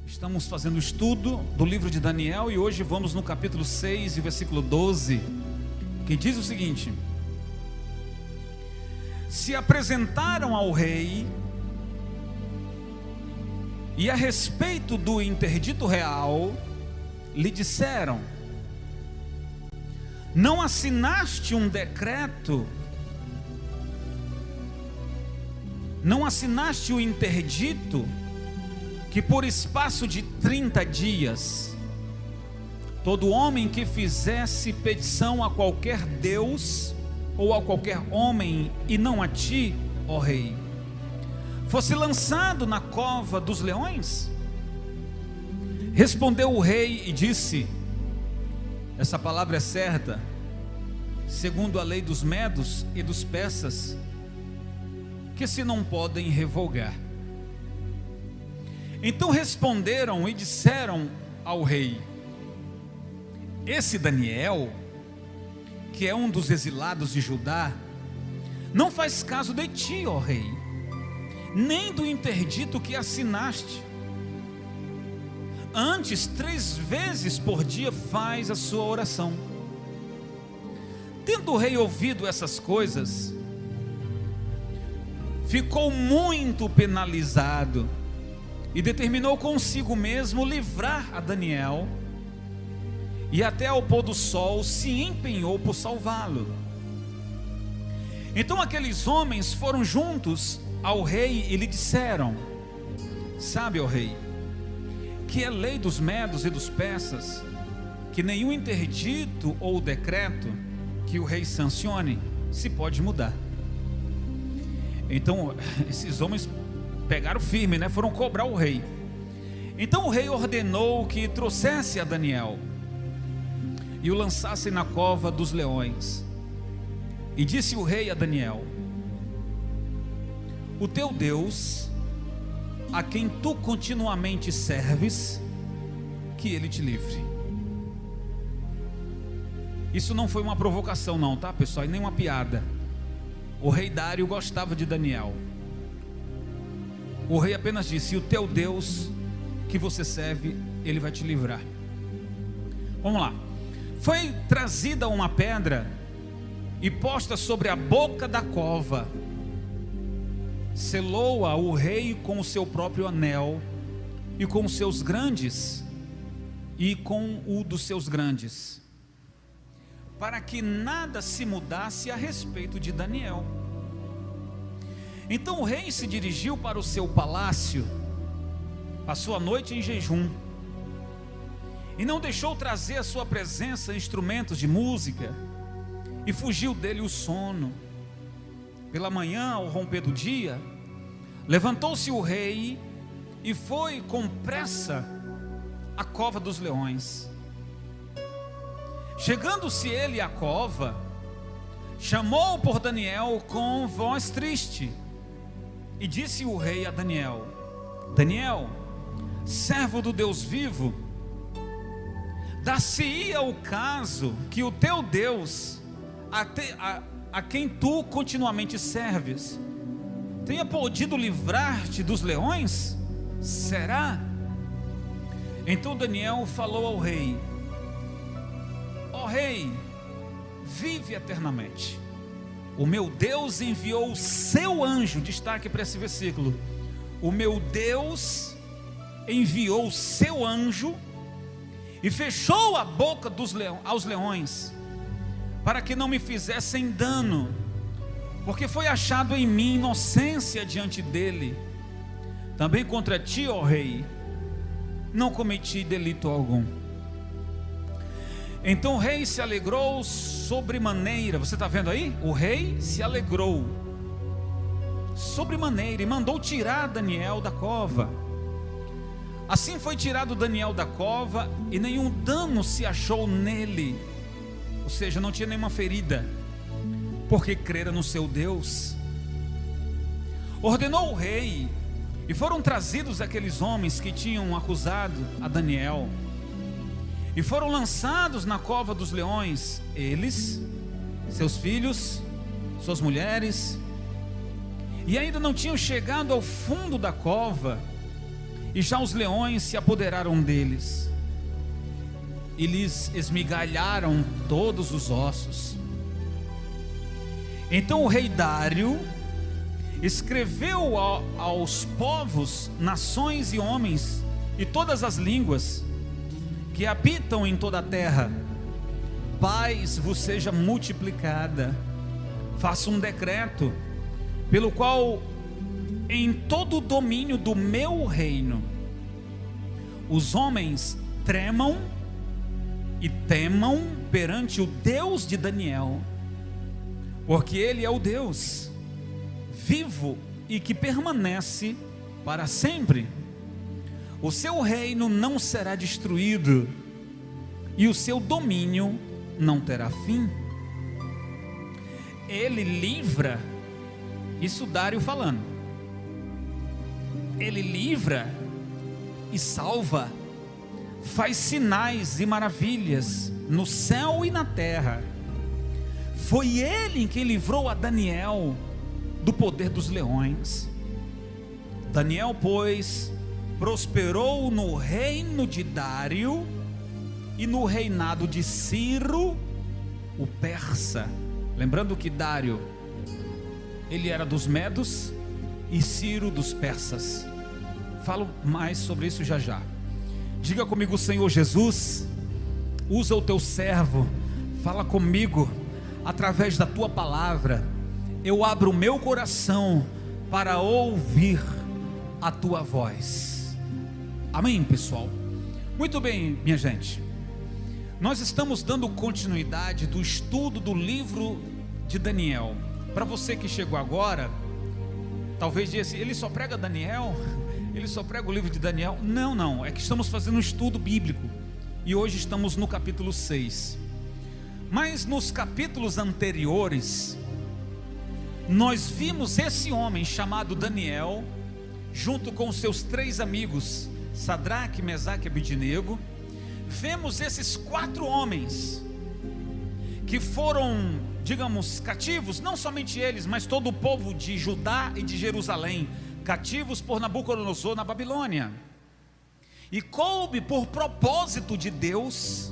Estamos fazendo o estudo do livro de Daniel e hoje vamos no capítulo 6 e versículo 12, que diz o seguinte: se apresentaram ao rei e a respeito do interdito real lhe disseram: não assinaste um decreto, não assinaste o interdito que por espaço de 30 dias todo homem que fizesse petição a qualquer Deus ou a qualquer homem, e não a ti, ó rei, fosse lançado na cova dos leões? Respondeu o rei e disse: essa palavra é certa, segundo a lei dos medos e dos persas, que se não podem revogar. Então responderam e disseram ao rei: esse Daniel, que é um dos exilados de Judá, não faz caso de ti, ó rei, nem do interdito que assinaste. Antes, 3 vezes por dia faz a sua oração. Tendo o rei ouvido essas coisas, ficou muito penalizado e determinou consigo mesmo livrar a Daniel, e até ao pôr do sol se empenhou por salvá-lo. Então aqueles homens foram juntos ao rei e lhe disseram: sabe, ó rei, que é lei dos medos e dos persas, que nenhum interdito ou decreto que o rei sancione se pode mudar. Então esses homens pegaram firme, foram cobrar o rei. Então o rei ordenou que trouxesse a Daniel e o lançassem na cova dos leões. E disse o rei a Daniel: o teu Deus, a quem tu continuamente serves, que ele te livre. Isso não foi uma provocação não, tá pessoal, e nem uma piada. O rei Dário gostava de Daniel. O rei apenas disse: o teu Deus que você serve, ele vai te livrar. Vamos lá. Foi trazida uma pedra e posta sobre a boca da cova. Selou-a o rei com o seu próprio anel e com os seus grandes e com o dos seus grandes, para que nada se mudasse a respeito de Daniel. Então o rei se dirigiu para o seu palácio, passou a noite em jejum, e não deixou trazer à sua presença instrumentos de música, e fugiu dele o sono. Pela manhã, ao romper do dia, levantou-se o rei e foi com pressa à cova dos leões. Chegando-se ele à cova, chamou por Daniel com voz triste, e disse o rei a Daniel: Daniel, servo do Deus vivo, dar-se-ia o caso que o teu Deus, a quem tu continuamente serves, tenha podido livrar-te dos leões? Será? Então Daniel falou ao rei: ó rei, vive eternamente. O meu Deus enviou o seu anjo, destaque para esse versículo, o meu Deus enviou o seu anjo e fechou a boca aos leões, para que não me fizessem dano, porque foi achado em mim inocência diante dele. Também contra ti, ó rei, não cometi delito algum. Então o rei se alegrou sobremaneira. Você está vendo aí? O rei se alegrou sobremaneira e mandou tirar Daniel da cova. Assim foi tirado Daniel da cova, e nenhum dano se achou nele, ou seja, não tinha nenhuma ferida, porque crera no seu Deus. Ordenou o rei, e foram trazidos aqueles homens que tinham acusado a Daniel, e foram lançados na cova dos leões, eles, seus filhos, suas mulheres, e ainda não tinham chegado ao fundo da cova, e já os leões se apoderaram deles, e lhes esmigalharam todos os ossos. Então o rei Dário escreveu aos povos, nações e homens, e todas as línguas que habitam em toda a terra: paz vos seja multiplicada. Faça um decreto, pelo qual em todo o domínio do meu reino, os homens tremam e temam perante o Deus de Daniel, porque Ele é o Deus vivo e que permanece para sempre. O seu reino não será destruído, e o seu domínio não terá fim. Ele livra, isso Dário falando, ele livra e salva, faz sinais e maravilhas no céu e na terra. Foi ele quem livrou a Daniel do poder dos leões. Daniel, pois, prosperou no reino de Dário e no reinado de Ciro, o persa. Lembrando que Dário, ele era dos medos e Ciro dos persas. Falo mais sobre isso já já. Diga comigo: Senhor Jesus, usa o teu servo, fala comigo através da tua palavra. Eu abro o meu coração para ouvir a tua voz. Amém, pessoal? Muito bem, minha gente, nós estamos dando continuidade do estudo do livro de Daniel. Para você que chegou agora, talvez diga assim: ele só prega Daniel? Ele só prega o livro de Daniel? Não, é que estamos fazendo um estudo bíblico, e hoje estamos no capítulo 6. Mas nos capítulos anteriores, nós vimos esse homem chamado Daniel, junto com seus 3 amigos, Sadraque, Mesaque e Abednego. Vemos esses 4 homens que foram, digamos, cativos, não somente eles, mas todo o povo de Judá e de Jerusalém, cativos por Nabucodonosor na Babilônia. E coube por propósito de Deus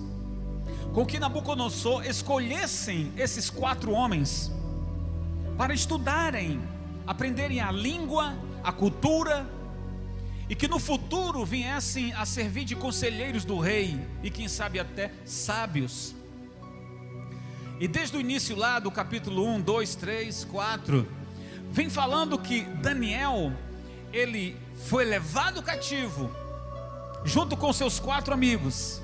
com que Nabucodonosor escolhessem esses 4 homens para estudarem, aprenderem a língua, a cultura, e que no futuro viessem a servir de conselheiros do rei, e quem sabe até sábios. E desde o início lá do capítulo 1, 2, 3, 4, vem falando que Daniel, ele foi levado cativo, junto com seus 4 amigos.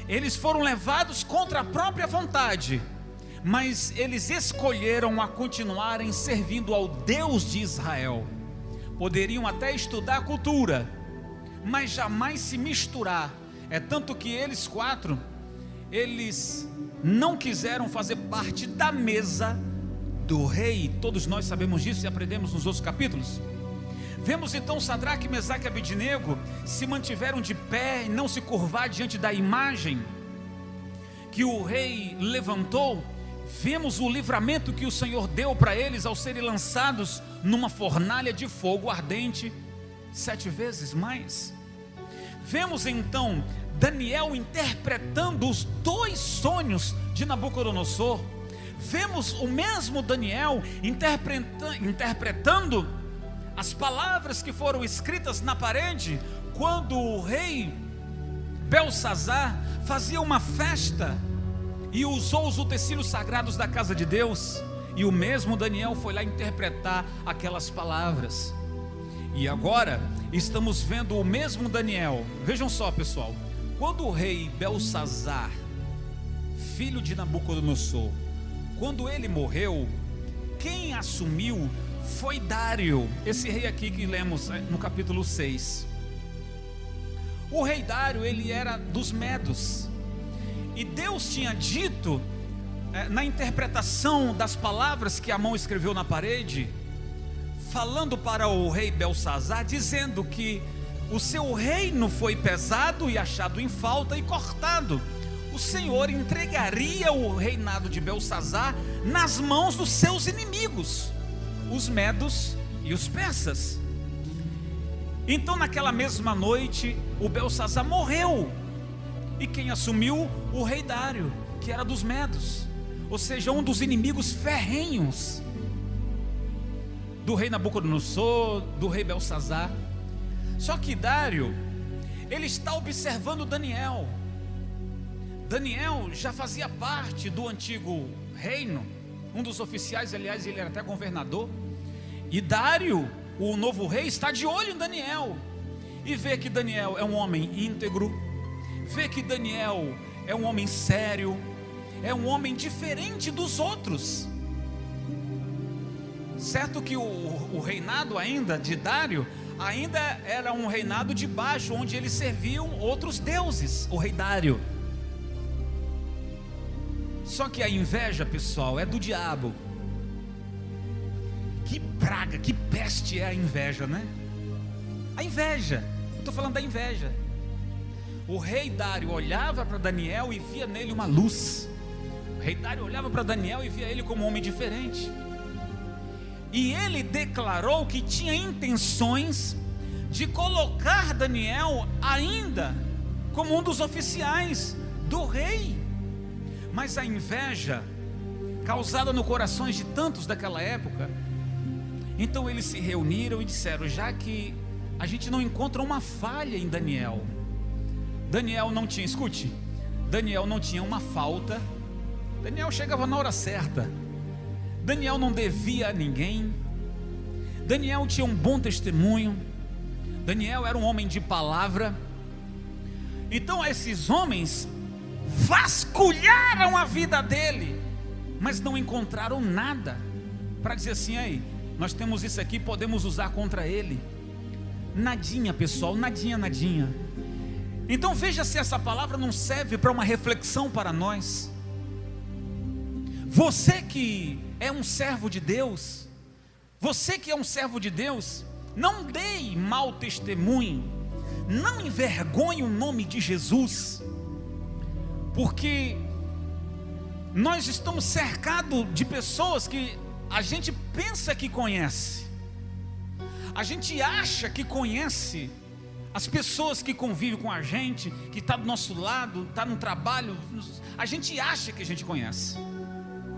Eles foram levados contra a própria vontade, mas eles escolheram a continuarem servindo ao Deus de Israel. Poderiam até estudar a cultura, mas jamais se misturar. É tanto que eles 4, eles não quiseram fazer parte da mesa do rei. Todos nós sabemos disso e aprendemos nos outros capítulos. Vemos então Sadraque, Mesaque e Abednego se mantiveram de pé e não se curvar diante da imagem que o rei levantou. Vemos o livramento que o Senhor deu para eles ao serem lançados numa fornalha de fogo ardente 7 vezes mais. Vemos então Daniel interpretando os 2 sonhos de Nabucodonosor. Vemos o mesmo Daniel interpretando as palavras que foram escritas na parede, quando o rei Belsazar fazia uma festa e usou os utensílios sagrados da casa de Deus, e o mesmo Daniel foi lá interpretar aquelas palavras. E agora estamos vendo o mesmo Daniel. Vejam só, pessoal, quando o rei Belsazar, filho de Nabucodonosor, quando ele morreu, quem assumiu foi Dário, esse rei aqui que lemos no capítulo 6. O rei Dário, ele era dos medos, e Deus tinha dito, na interpretação das palavras que Amon escreveu na parede, falando para o rei Belsazar, dizendo que o seu reino foi pesado e achado em falta e cortado. O Senhor entregaria o reinado de Belsazar nas mãos dos seus inimigos, os medos e os persas. Então naquela mesma noite o Belsassar morreu, e quem assumiu? O rei Dário, que era dos Medos, ou seja, um dos inimigos ferrenhos do rei Nabucodonosor, do rei Belsassar. Só que Dário, ele está observando Daniel. Daniel já fazia parte do antigo reino, um dos oficiais, aliás, ele era até governador. E Dário, o novo rei, está de olho em Daniel, e vê que Daniel é um homem íntegro, vê que Daniel é um homem sério, é um homem diferente dos outros. Certo que o reinado ainda de Dário ainda era um reinado de baixo, onde eles serviam outros deuses, o rei Dário. Só que a inveja, pessoal, é do diabo. Que praga, que peste é a inveja, né? A inveja, eu estou falando da inveja. O rei Dário olhava para Daniel e via nele uma luz. O rei Dário olhava para Daniel e via ele como um homem diferente. E ele declarou que tinha intenções de colocar Daniel ainda como um dos oficiais do rei. Mas a inveja causada no corações de tantos daquela época, então eles se reuniram e disseram: já que a gente não encontra uma falha em Daniel, Daniel não tinha, escute, Daniel não tinha uma falta, Daniel chegava na hora certa, Daniel não devia a ninguém, Daniel tinha um bom testemunho, Daniel era um homem de palavra. Então esses homens vasculharam a vida dele, mas não encontraram nada para dizer assim: aí, nós temos isso aqui, podemos usar contra ele. Nadinha, pessoal, nadinha, nadinha. Então veja se essa palavra não serve para uma reflexão para nós. Você que é um servo de Deus, você que é um servo de Deus, não dê mau testemunho, não envergonhe o nome de Jesus, porque nós estamos cercados de pessoas que a gente pensa que conhece, a gente acha que conhece as pessoas que convivem com a gente, que está do nosso lado, está no trabalho, a gente acha que a gente conhece,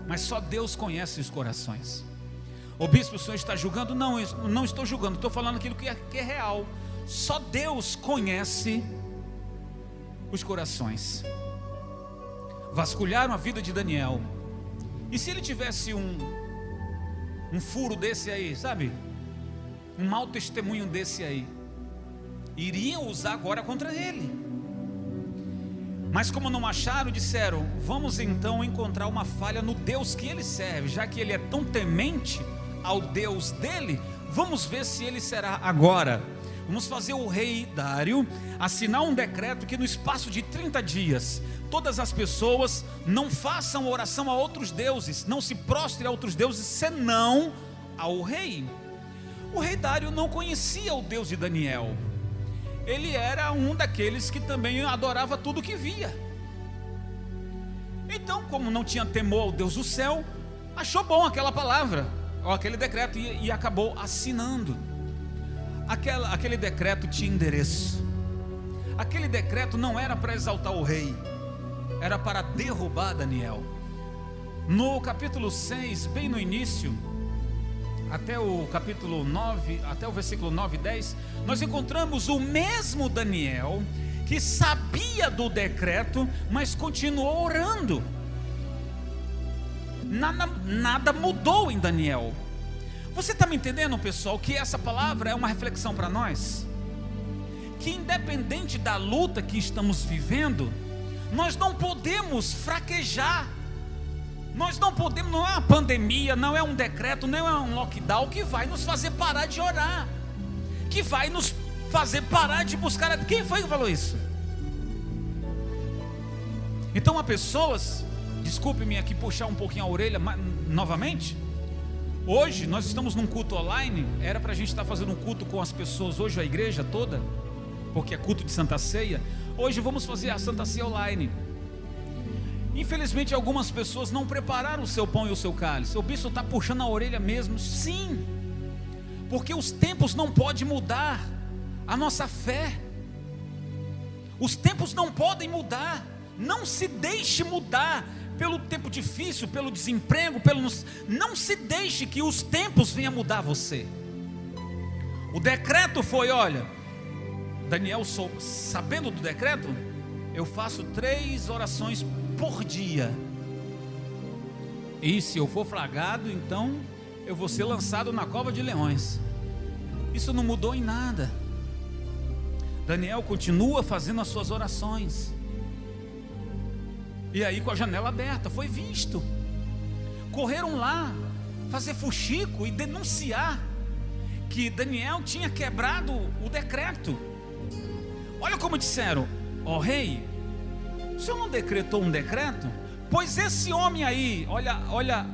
mas só Deus conhece os corações. O bispo, o senhor está julgando? Não, eu não estou julgando, estou falando aquilo que é real. Só Deus conhece os corações. Vasculharam a vida de Daniel, e se ele tivesse um furo desse aí, sabe, um mau testemunho desse aí, iriam usar agora contra ele. Mas como não acharam, disseram: vamos então encontrar uma falha no Deus que ele serve, já que ele é tão temente ao Deus dele, vamos ver se ele será agora. Vamos fazer o rei Dário assinar um decreto que no espaço de 30 dias, todas as pessoas não façam oração a outros deuses, não se prostrem a outros deuses, senão ao rei. O rei Dário não conhecia o Deus de Daniel, ele era um daqueles que também adorava tudo que via. Então, como não tinha temor ao Deus do céu, achou bom aquela palavra, ou aquele decreto, e acabou assinando. Aquele decreto tinha endereço. Aquele decreto não era para exaltar o rei, era para derrubar Daniel. No capítulo 6, bem no início, até o capítulo 9, até o versículo 9 e 10, nós encontramos o mesmo Daniel, que sabia do decreto, mas continuou orando. Nada mudou em Daniel. Você está me entendendo, pessoal, que essa palavra é uma reflexão para nós? Que independente da luta que estamos vivendo, nós não podemos fraquejar. Nós não podemos, não é uma pandemia, não é um decreto, não é um lockdown que vai nos fazer parar de orar, que vai nos fazer parar de buscar. Quem foi que falou isso? Então há pessoas, desculpe-me aqui puxar um pouquinho a orelha novamente. Hoje nós estamos num culto online, era para a gente estar fazendo um culto com as pessoas hoje, a igreja toda, porque é culto de Santa Ceia. Hoje vamos fazer a Santa Ceia online. Infelizmente algumas pessoas não prepararam o seu pão e o seu cálice. O bispo está puxando a orelha mesmo, sim, porque os tempos não podem mudar, a nossa fé. Os tempos não podem mudar. Não se deixe mudar pelo tempo difícil, pelo desemprego, não se deixe que os tempos venham mudar você. O decreto foi, olha, Daniel, sabendo do decreto, eu faço 3 orações por dia. E se eu for flagrado, então eu vou ser lançado na cova de leões. Isso não mudou em nada. Daniel continua fazendo as suas orações. E aí, com a janela aberta, foi visto. Correram lá fazer fuxico e denunciar que Daniel tinha quebrado o decreto. Olha como disseram: ó rei, o senhor não decretou um decreto? Pois esse homem aí, olha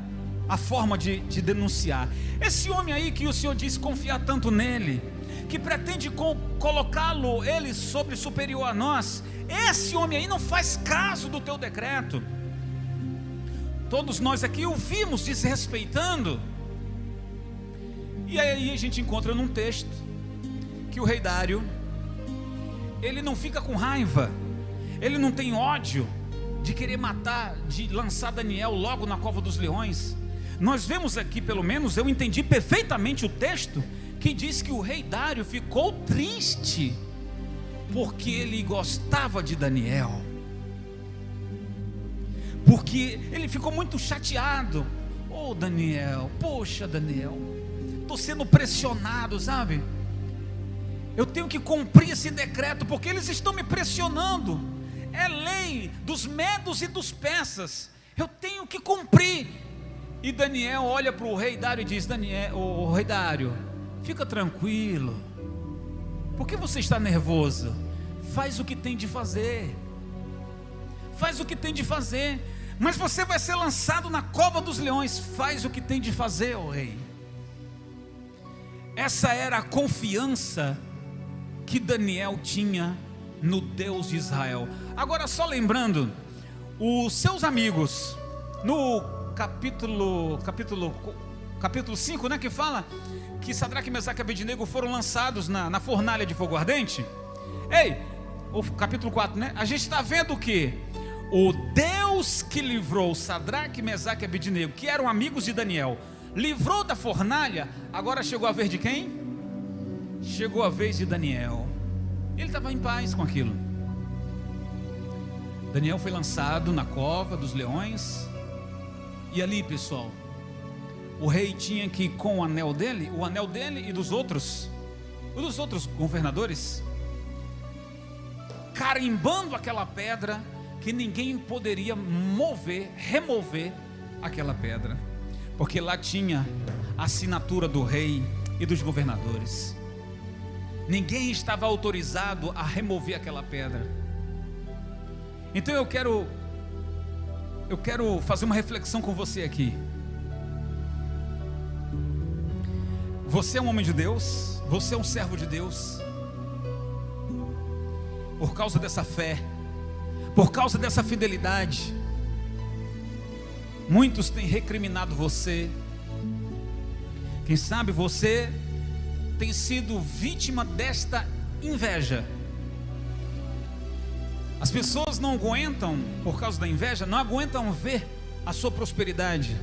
a forma de denunciar. Esse homem aí que o senhor disse confiar tanto nele, que pretende colocá-lo, ele superior a nós, esse homem aí não faz caso do teu decreto. Todos nós aqui o vimos desrespeitando. E aí a gente encontra num texto que o rei Dário, ele não fica com raiva, ele não tem ódio de querer matar, de lançar Daniel logo na cova dos leões. Nós vemos aqui, pelo menos eu entendi perfeitamente o texto, que diz que o rei Dário ficou triste, porque ele gostava de Daniel, porque ele ficou muito chateado. Oh Daniel, poxa Daniel, estou sendo pressionado, sabe? Eu tenho que cumprir esse decreto, porque eles estão me pressionando. É lei dos medos e dos persas, eu tenho que cumprir. E Daniel olha para o rei Dário e diz: Daniel, o rei Dário, fica tranquilo. Por que você está nervoso? Faz o que tem de fazer. Faz o que tem de fazer. Mas você vai ser lançado na cova dos leões. Faz o que tem de fazer, ó rei. Essa era a confiança que Daniel tinha no Deus de Israel. Agora, só lembrando, os seus amigos, no capítulo 5, né, que fala que Sadraque, Mesaque e Abednego foram lançados na fornalha de fogo ardente. Ei, o capítulo 4, né? A gente está vendo que o Deus que livrou Sadraque, Mesaque e Abednego, que eram amigos de Daniel, livrou da fornalha. Agora chegou a vez de quem? Chegou a vez de Daniel. Ele estava em paz com aquilo. Daniel foi lançado na cova dos leões. E ali, pessoal, o rei tinha que, com o anel dele e dos outros governadores, carimbando aquela pedra, que ninguém poderia remover aquela pedra, porque lá tinha a assinatura do rei e dos governadores. Ninguém estava autorizado a remover aquela pedra. Então eu quero fazer uma reflexão com você aqui. Você é um homem de Deus, você é um servo de Deus. Por causa dessa fé, por causa dessa fidelidade, muitos têm recriminado você. Quem sabe você tem sido vítima desta inveja. As pessoas não aguentam, por causa da inveja, não aguentam ver a sua prosperidade,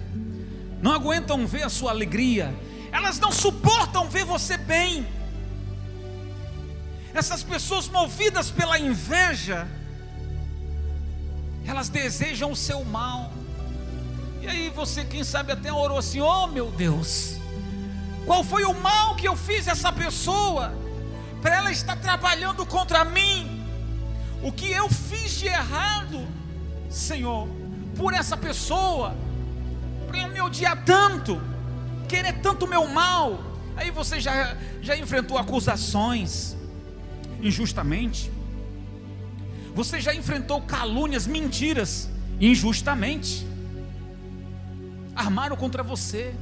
não aguentam ver a sua alegria, elas não suportam ver você bem. Essas pessoas movidas pela inveja, elas desejam o seu mal. E aí você, quem sabe, até orou assim: oh meu Deus, qual foi o mal que eu fiz a essa pessoa, para ela estar trabalhando contra mim? O que eu fiz de errado, Senhor, por essa pessoa, para ela me odiar tanto, querer tanto o meu mal? Aí você já enfrentou acusações injustamente, você já enfrentou calúnias, mentiras injustamente, armaram contra você.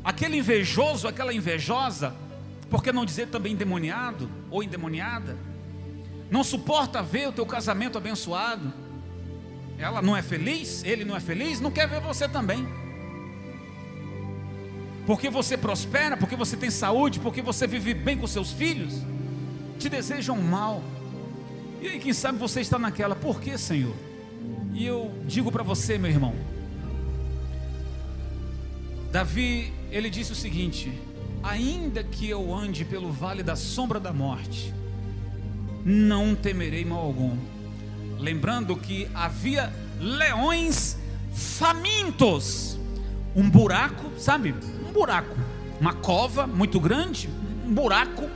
Aquele invejoso, aquela invejosa, por que não dizer também endemoniado ou endemoniada, não suporta ver o teu casamento abençoado. Ela não é feliz, ele não é feliz, não quer ver você também. porque você prospera, porque você tem saúde, porque você vive bem com seus filhos, te desejam mal. E aí, quem sabe você está naquela: por que, Senhor? E eu digo para você, meu irmão, Davi, ele disse o seguinte: ainda que eu ande pelo vale da sombra da morte, não temerei mal algum. Lembrando que havia leões famintos, um buraco, sabe? Um buraco, uma cova muito grande, um buraco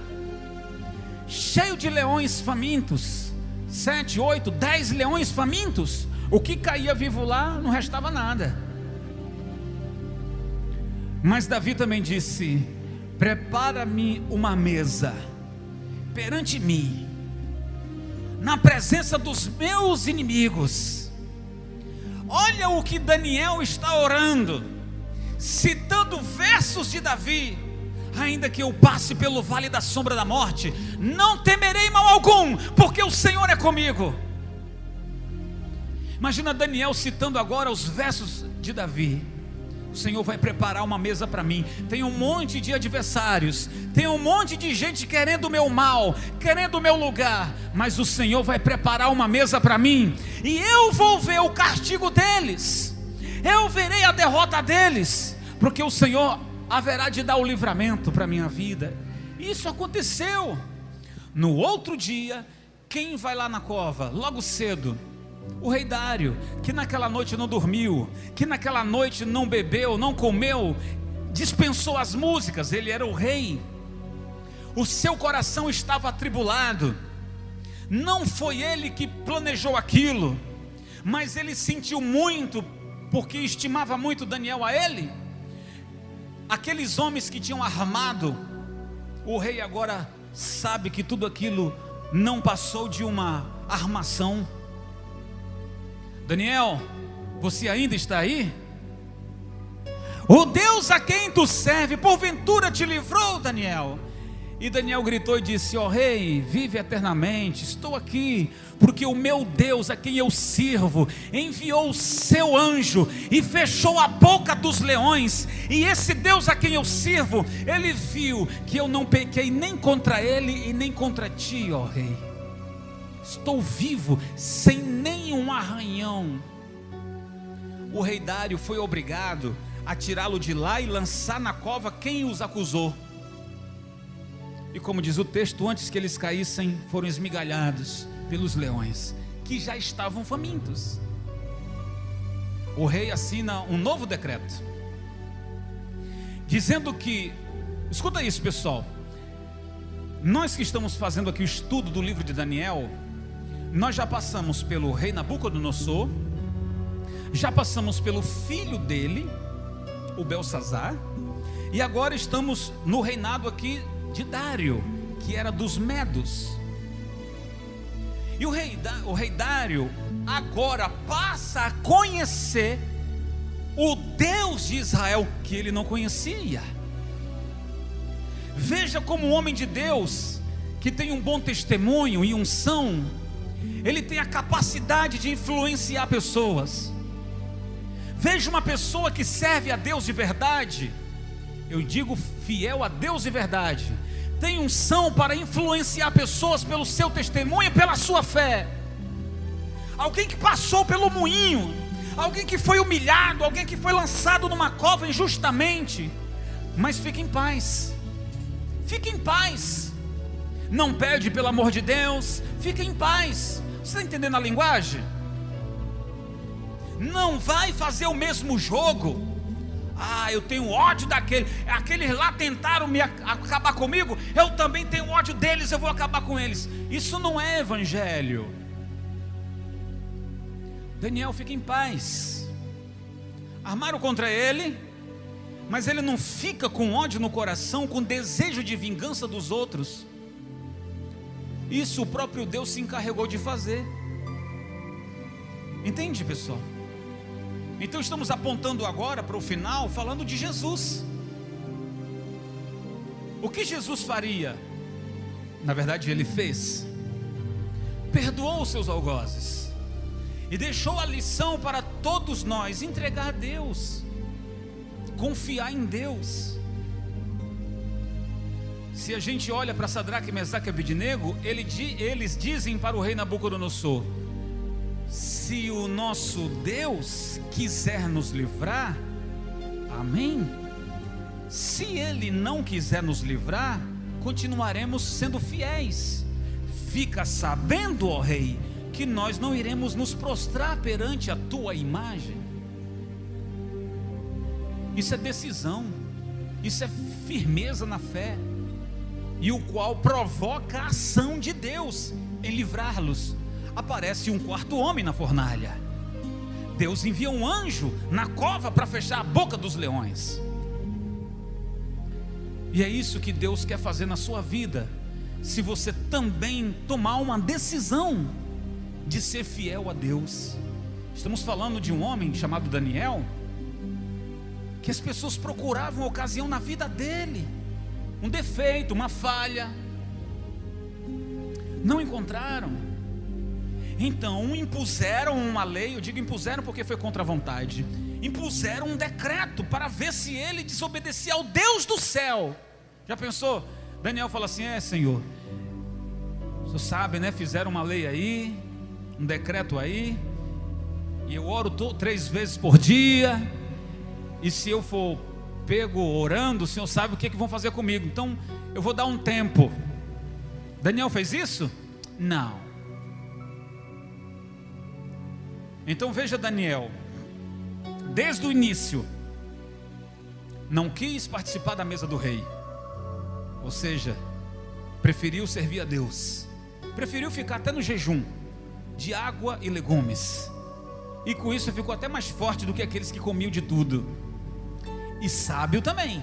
cheio de leões famintos, 7, 8, 10 leões famintos. O que caía vivo lá não restava nada. Mas Davi também disse: prepara-me uma mesa perante mim, na presença dos meus inimigos. Olha o que Daniel está orando, citando versos de Davi: ainda que eu passe pelo vale da sombra da morte, não temerei mal algum, porque o Senhor é comigo. Imagina Daniel citando agora os versos de Davi: o Senhor vai preparar uma mesa para mim. Tem um monte de adversários, tem um monte de gente querendo o meu mal, querendo o meu lugar, mas o Senhor vai preparar uma mesa para mim, e eu vou ver o castigo deles, eu verei a derrota deles, porque o Senhor haverá de dar o livramento para a minha vida. Isso aconteceu. No outro dia, quem vai lá na cova? Logo cedo, o rei Dário, que naquela noite não dormiu, que naquela noite não bebeu, não comeu, dispensou as músicas. Ele era o rei, o seu coração estava atribulado. Não foi ele que planejou aquilo, mas ele sentiu muito, porque estimava muito Daniel a ele. Aqueles homens que tinham armado, o rei agora sabe que tudo aquilo não passou de uma armação. Daniel, você ainda está aí? O Deus a quem tu serve, porventura te livrou, Daniel? E Daniel gritou e disse: ó rei, vive eternamente, estou aqui, porque o meu Deus a quem eu sirvo, enviou o seu anjo, e fechou a boca dos leões, e esse Deus a quem eu sirvo, ele viu que eu não pequei nem contra ele, e nem contra ti, ó rei. Estou vivo, sem nenhum arranhão. O rei Dário foi obrigado a tirá-lo de lá e lançar na cova quem os acusou. E como diz o texto, antes que eles caíssem, foram esmigalhados pelos leões, que já estavam famintos. O rei assina um novo decreto, dizendo que, escuta isso, pessoal, nós que estamos fazendo aqui o estudo do livro de Daniel, nós já passamos pelo rei Nabucodonosor, já passamos pelo filho dele, o Belsazar, e agora estamos no reinado aqui de Dário, que era dos Medos. E o rei Dário agora passa a conhecer o Deus de Israel, que ele não conhecia. Veja como um homem de Deus, que tem um bom testemunho e unção, ele tem a capacidade de influenciar pessoas. Veja uma pessoa que serve a Deus de verdade, eu digo fiel a Deus de verdade, tem unção para influenciar pessoas pelo seu testemunho e pela sua fé. Alguém que passou pelo moinho, alguém que foi humilhado, alguém que foi lançado numa cova injustamente, mas fica em paz, fica em paz, não pede pelo amor de Deus, fica em paz. Você está entendendo a linguagem? Não vai fazer o mesmo jogo. Ah, eu tenho ódio daquele, aqueles lá tentaram acabar comigo, eu também tenho ódio deles, eu vou acabar com eles. Isso não é evangelho. Daniel fica em paz. Armaram contra ele, mas ele não fica com ódio no coração, com desejo de vingança dos outros. Isso o próprio Deus se encarregou de fazer. Entende, pessoal? Então estamos apontando agora para o final, falando de Jesus. O que Jesus faria? Na verdade ele fez. Perdoou os seus algozes e deixou a lição para todos nós: entregar a Deus, confiar em Deus. Se a gente olha para Sadraque, Mesaque e Abednego, eles dizem para o rei Nabucodonosor: se o nosso Deus quiser nos livrar, amém. Se Ele não quiser nos livrar, continuaremos sendo fiéis. Fica sabendo, ó rei, que nós não iremos nos prostrar perante a tua imagem. Isso é decisão, isso é firmeza na fé, e o qual provoca a ação de Deus em livrá-los. Aparece um quarto homem na fornalha. Deus envia um anjo na cova para fechar a boca dos leões. E é isso que Deus quer fazer na sua vida, se você também tomar uma decisão de ser fiel a Deus. Estamos falando de um homem chamado Daniel, que as pessoas procuravam ocasião na vida dele, um defeito, uma falha, não encontraram. Então impuseram uma lei, eu digo impuseram porque foi contra a vontade, impuseram um decreto para ver se ele desobedecia ao Deus do céu. Já pensou? Daniel fala assim: Senhor, o senhor sabe, né? Fizeram uma lei aí, um decreto aí, e eu oro 3 vezes por dia, e se eu for pego orando, o senhor sabe o que vão fazer comigo, então eu vou dar um tempo. Daniel fez isso? Não. Então veja, Daniel, desde o início, não quis participar da mesa do rei, ou seja, preferiu servir a Deus, preferiu ficar até no jejum de água e legumes, e com isso ficou até mais forte do que aqueles que comiam de tudo, e sábio também,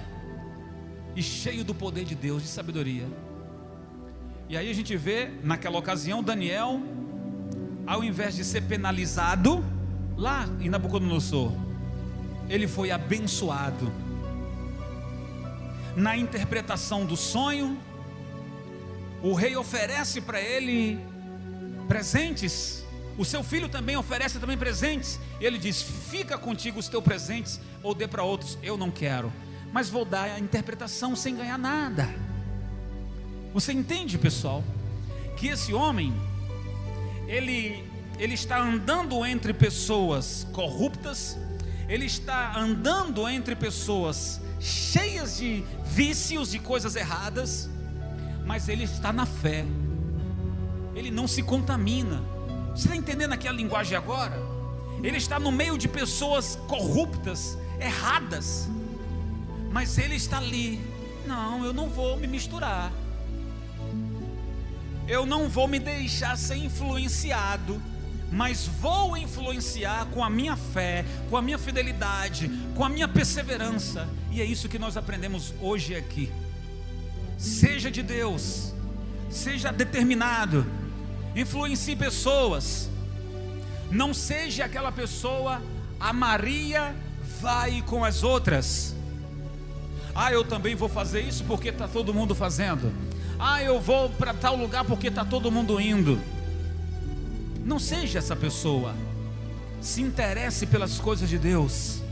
e cheio do poder de Deus, de sabedoria. E aí a gente vê, naquela ocasião, Daniel, ao invés de ser penalizado lá em Nabucodonosor, ele foi abençoado. Na interpretação do sonho, o rei oferece para ele presentes, o seu filho também oferece também presentes, e ele diz: fica contigo os teus presentes, ou dê para outros. Eu não quero, mas vou dar a interpretação sem ganhar nada. Você entende, pessoal, que esse homem, ele está andando entre pessoas corruptas, ele está andando entre pessoas cheias de vícios, de coisas erradas, mas ele está na fé, ele não se contamina. Você está entendendo aqui a linguagem agora? Ele está no meio de pessoas corruptas, erradas, mas ele está ali: não, eu não vou me misturar, eu não vou me deixar ser influenciado, mas vou influenciar com a minha fé, com a minha fidelidade, com a minha perseverança. E é isso que nós aprendemos hoje aqui. Seja de Deus, seja determinado, influencie pessoas, não seja aquela pessoa, a Maria vai com as outras. Eu também vou fazer isso porque está todo mundo fazendo. Eu vou para tal lugar porque está todo mundo indo. Não seja essa pessoa. Se interesse pelas coisas de Deus.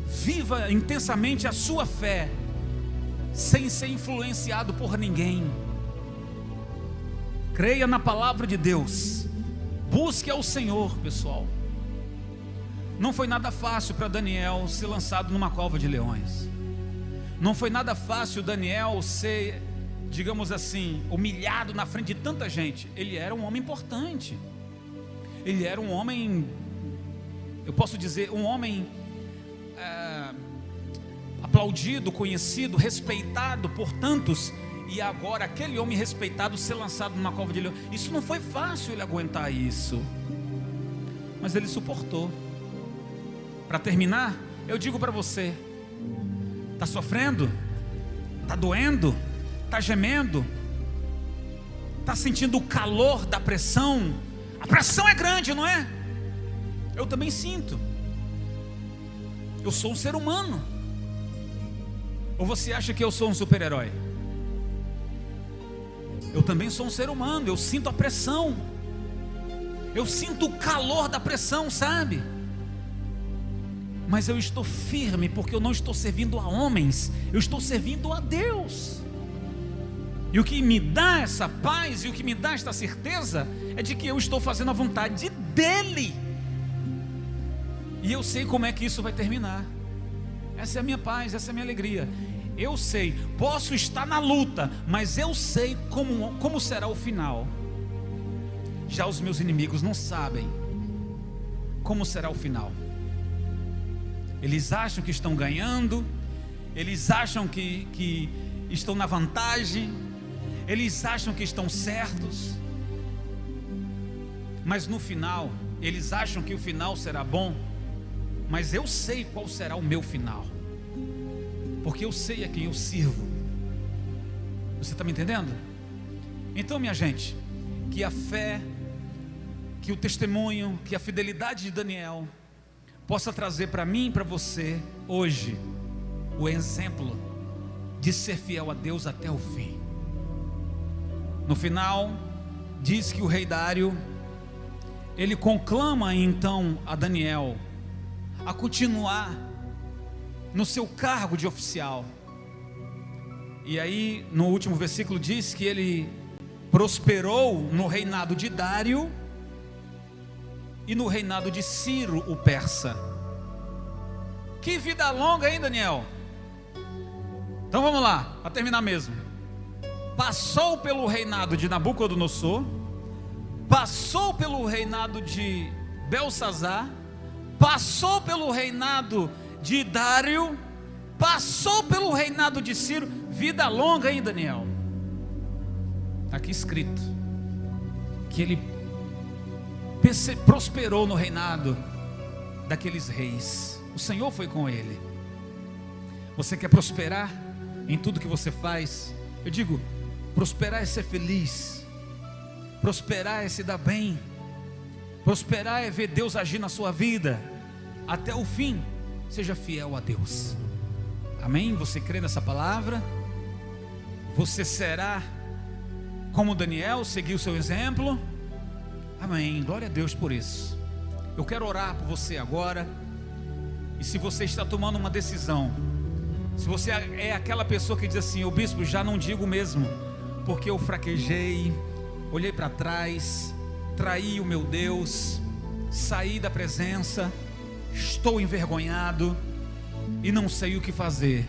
Viva intensamente a sua fé, sem ser influenciado por ninguém. Creia na palavra de Deus. Busque ao Senhor, pessoal. Não foi nada fácil para Daniel ser lançado numa cova de leões. Não foi nada fácil Daniel ser, digamos assim, humilhado na frente de tanta gente. Ele era um homem importante. Ele era um homem, eu posso dizer, um homem aplaudido, conhecido, respeitado por tantos. E agora aquele homem respeitado ser lançado numa cova de leões. Isso não foi fácil ele aguentar isso, mas ele suportou. Para terminar, eu digo para você: está sofrendo? Está doendo? Está gemendo? Está sentindo o calor da pressão? A pressão é grande, não é? Eu também sinto. Eu sou um ser humano. Ou você acha que eu sou um super-herói? Eu também sou um ser humano. Eu sinto a pressão. Eu sinto o calor da pressão, sabe? mas eu estou firme, porque eu não estou servindo a homens, eu estou servindo a Deus. E o que me dá essa paz, e o que me dá esta certeza, é de que eu estou fazendo a vontade dEle, e eu sei como é que isso vai terminar. Essa é a minha paz, essa é a minha alegria. Eu sei, posso estar na luta, mas eu sei como será o final. Já os meus inimigos não sabem como será o final. Eles acham que estão ganhando, eles acham que estão na vantagem, eles acham que estão certos, mas no final, eles acham que o final será bom, mas eu sei qual será o meu final, porque eu sei a quem eu sirvo. Você está me entendendo? Então, minha gente, que a fé, que o testemunho, que a fidelidade de Daniel possa trazer para mim e para você hoje o exemplo de ser fiel a Deus até o fim. No final, diz que o rei Dário, ele conclama então a Daniel a continuar no seu cargo de oficial. E aí no último versículo diz que ele prosperou no reinado de Dário e no reinado de Ciro o persa. Que vida longa, hein, Daniel? Então vamos lá, para terminar mesmo. Passou pelo reinado de Nabucodonosor, passou pelo reinado de Belsazar, passou pelo reinado de Dário, passou pelo reinado de Ciro. Vida longa, hein, Daniel? Está aqui escrito que ele prosperou no reinado daqueles reis. O Senhor foi com ele. Você quer prosperar em tudo que você faz? Eu digo, prosperar é ser feliz, prosperar é se dar bem, prosperar é ver Deus agir na sua vida até o fim. Seja fiel a Deus. Amém? Você crê nessa palavra? Você será como Daniel, seguir o seu exemplo? Amém, glória a Deus por isso. Eu quero orar por você agora. E se você está tomando uma decisão, se você é aquela pessoa que diz assim: o bispo, já não digo mesmo, porque eu fraquejei, olhei para trás, traí o meu Deus, saí da presença, estou envergonhado e não sei o que fazer.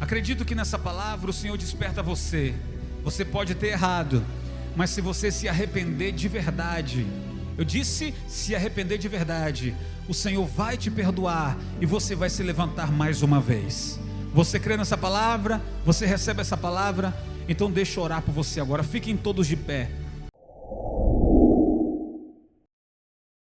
Acredito que nessa palavra o Senhor desperta você. Você pode ter errado, mas se você se arrepender de verdade, eu disse se arrepender de verdade, o Senhor vai te perdoar e você vai se levantar mais uma vez. Você crê nessa palavra? Você recebe essa palavra? Então deixa eu orar por você agora. Fiquem todos de pé.